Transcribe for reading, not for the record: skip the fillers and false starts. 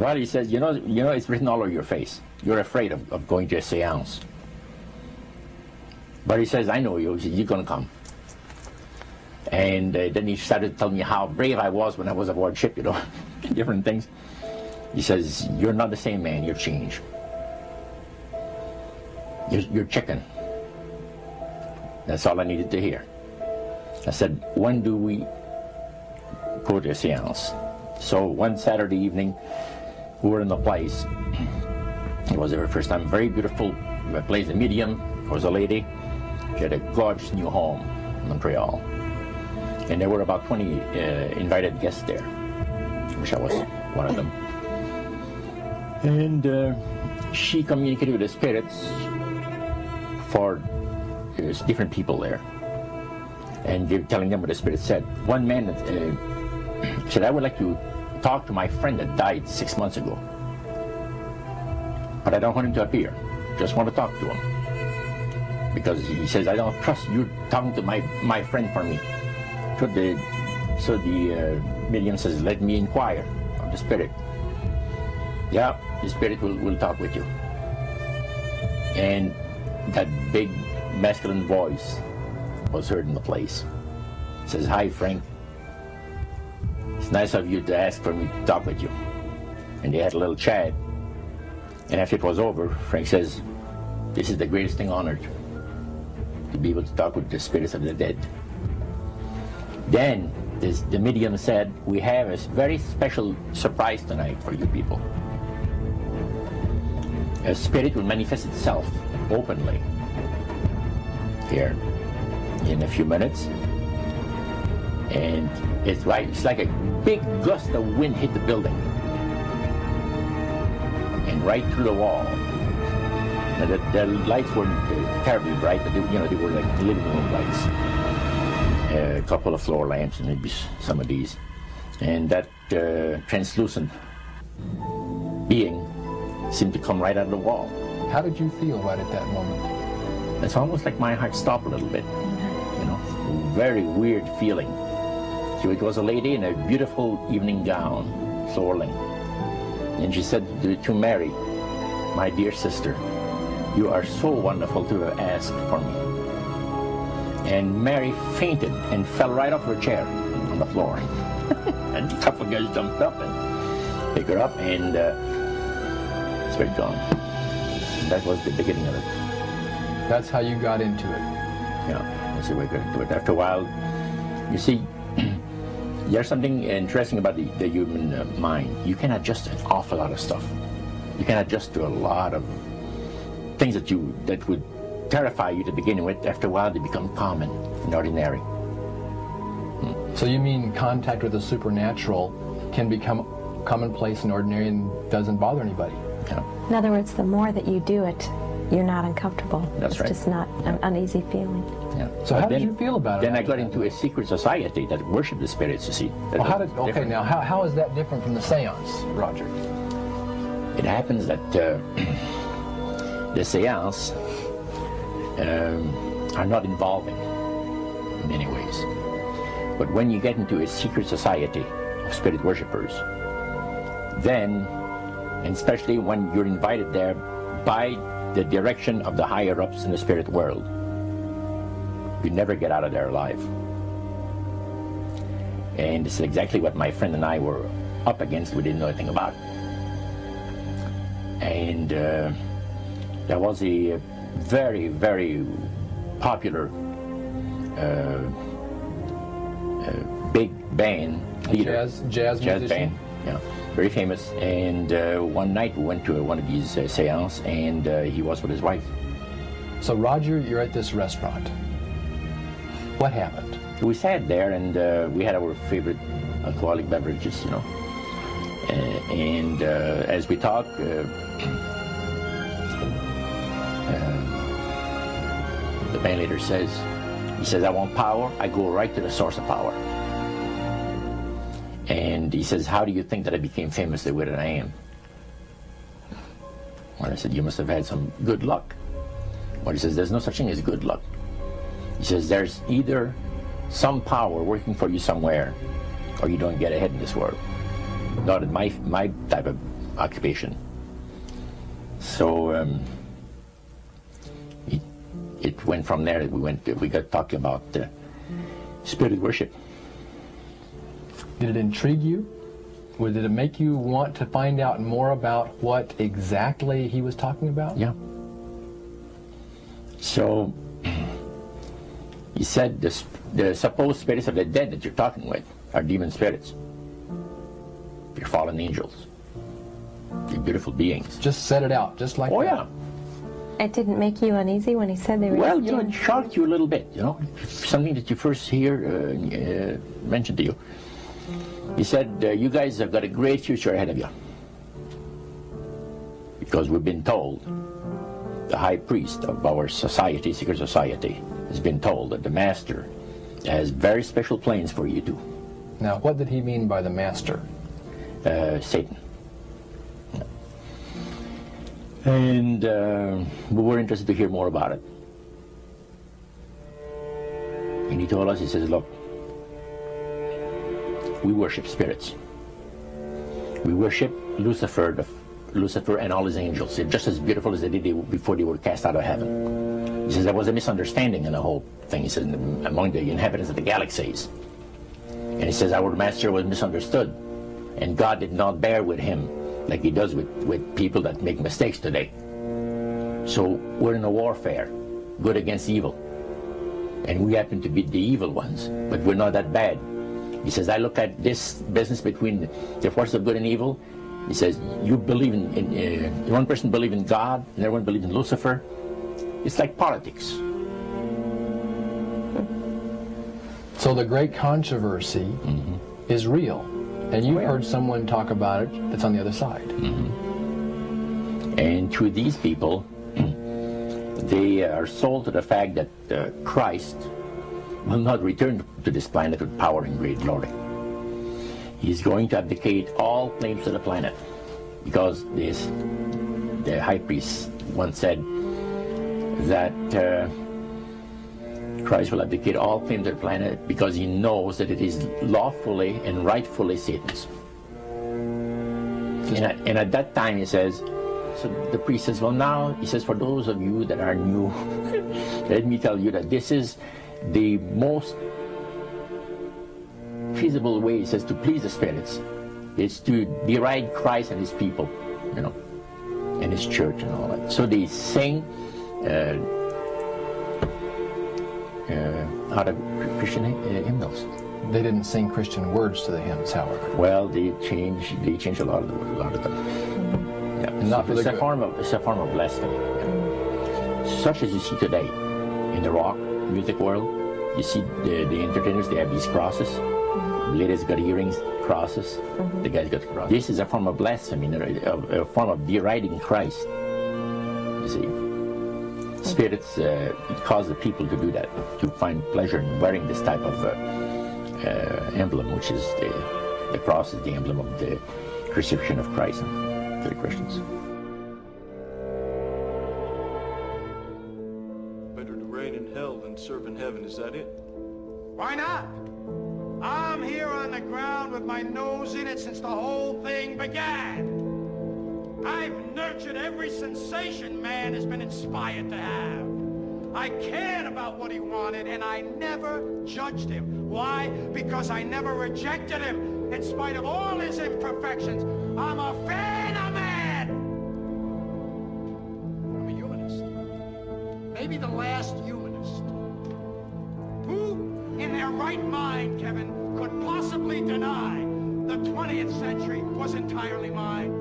Well, he says, you know, it's written all over your face. You're afraid of going to a seance. But he says, I know you. He says, you're going to come. And then he started telling me how brave I was when I was aboard ship, you know, different things. He says, you're not the same man, you're changed. You're chicken. That's all I needed to hear. I said, when do we go to a seance? So one Saturday evening, we were in the place. It was the very first time. Very beautiful place. The medium was a lady. She had a gorgeous new home in Montreal. And there were about 20 invited guests there, which I was one of them. And she communicated with the spirits for different people there. And telling them what the spirit said. One man said, I would like to talk to my friend that died 6 months ago. But I don't want him to appear. Just want to talk to him. Because he says, I don't trust you talking to my friend for me. So the medium says, let me inquire of the spirit. Yeah, the spirit will talk with you. And that big masculine voice was heard in the place. It says, hi Frank. It's nice of you to ask for me to talk with you. And they had a little chat. And after it was over, Frank says, this is the greatest thing on earth, to be able to talk with the spirits of the dead. Then the medium said, we have a very special surprise tonight for you people. A spirit will manifest itself openly here in a few minutes. And it's like a big gust of wind hit the building. And right through the wall. Now the lights weren't terribly bright, but they were like living room lights. A couple of floor lamps and maybe some of these. And that translucent being seemed to come right out of the wall. How did you feel right at that moment? It's almost like my heart stopped a little bit. You know, very weird feeling. So it was a lady in a beautiful evening gown, swirling. And she said to Mary, my dear sister, you are so wonderful to have asked for me. And Mary fainted and fell right off her chair on the floor. And a couple of guys jumped up and picked her up, and it's very gone. And that was the beginning of it. That's how you got into it. Yeah, that's the way I got into it. After a while, you see, there's something interesting about the human mind. You can adjust to an awful lot of stuff. You can adjust to a lot of things that would terrify you to begin with. After a while, they become common and ordinary. So you mean contact with the supernatural can become commonplace and ordinary and doesn't bother anybody? Yeah. In other words, the more that you do it, you're not uncomfortable. That's right. It's just not an uneasy feeling. Yeah. So how did you feel about it? Then I got into a secret society that worshiped the spirits, you see. Well, how is that different from the seance, Roger? It happens that the seance are not involving in many ways. But when you get into a secret society of spirit worshippers, then, and especially when you're invited there by the direction of the higher-ups in the spirit world, you never get out of there alive. And this is exactly what my friend and I were up against. We didn't know anything about. And there was a very, very popular big band leader. Jazz musician? Band, yeah, very famous. And one night we went to one of these seances, and he was with his wife. So Roger, you're at this restaurant. What happened? We sat there, and we had our favorite alcoholic beverages, you know. And as we talked, the band leader says, I want power. I go right to the source of power. And he says, how do you think that I became famous the way that I am? Well, I said, you must have had some good luck. Well, he says, there's no such thing as good luck. He says, there's either some power working for you somewhere, or you don't get ahead in this world. Not in my type occupation. So it went from there. We got talking about spirit worship. Did it intrigue you? Or did it make you want to find out more about what exactly he was talking about? Yeah. So he said the supposed spirits of the dead that you're talking with are demon spirits. They're fallen angels. They're beautiful beings. Just set it out, just like that. Oh, yeah. It didn't make you uneasy when he said they were Well, demons? it shocked you a little bit, something that you first hear mentioned to you. He said, you guys have got a great future ahead of you. Because we've been told, the high priest of our society, secret society, has been told that the master has very special plans for you too. Now, what did he mean by the master? Satan. And we were interested to hear more about it. And he told us, he says, look, we worship spirits. We worship Lucifer and all his angels. They're just as beautiful as they did before they were cast out of heaven. He says there was a misunderstanding in the whole thing. He says among the inhabitants of the galaxies. And he says our master was misunderstood. And God did not bear with him like he does with people that make mistakes today. So we're in a warfare, good against evil. And we happen to be the evil ones, but we're not that bad. He says, I look at this business between the forces of good and evil. He says, you believe in one person believes in God, and everyone believes in Lucifer. It's like politics. So the great controversy is real. And you've heard someone talk about it that's on the other side. And to these people, they are sold to the fact that Christ will not return to this planet with power and great glory. He's going to abdicate all claims to the planet, because the high priest once said that Christ will abdicate all claims to the planet because he knows that it is lawfully and rightfully Satan's. And at that time, he says, so the priest says, well, now, he says, for those of you that are new, let me tell you that this is the most feasible way, he says, to please the spirits. It's to deride Christ and his people, and his church and all that. So they sing out of Christian hymnals. They didn't sing Christian words to the hymns, however. Well, they changed a lot of them. Yeah. And not for it's a form of blasphemy. Yeah. Such as you see today in the rock music world. You see the entertainers, they have these crosses. The ladies got earrings, crosses. The guys got crosses. This is a form of blasphemy, a form of deriding Christ. You see. Spirits cause the people to do that, to find pleasure in wearing this type of emblem, which is the cross is the emblem of the crucifixion of Christ to the Christians. Better to reign in hell than serve in heaven, is that it? Why not? I'm here on the ground with my nose in it since the whole thing began. I've nurtured every sensation man has been inspired to have. I cared about what he wanted, and I never judged him. Why? Because I never rejected him. In spite of all his imperfections, I'm a fan of man. I'm a humanist. Maybe the last humanist. Who, in their right mind, Kevin, could possibly deny the 20th century was entirely mine?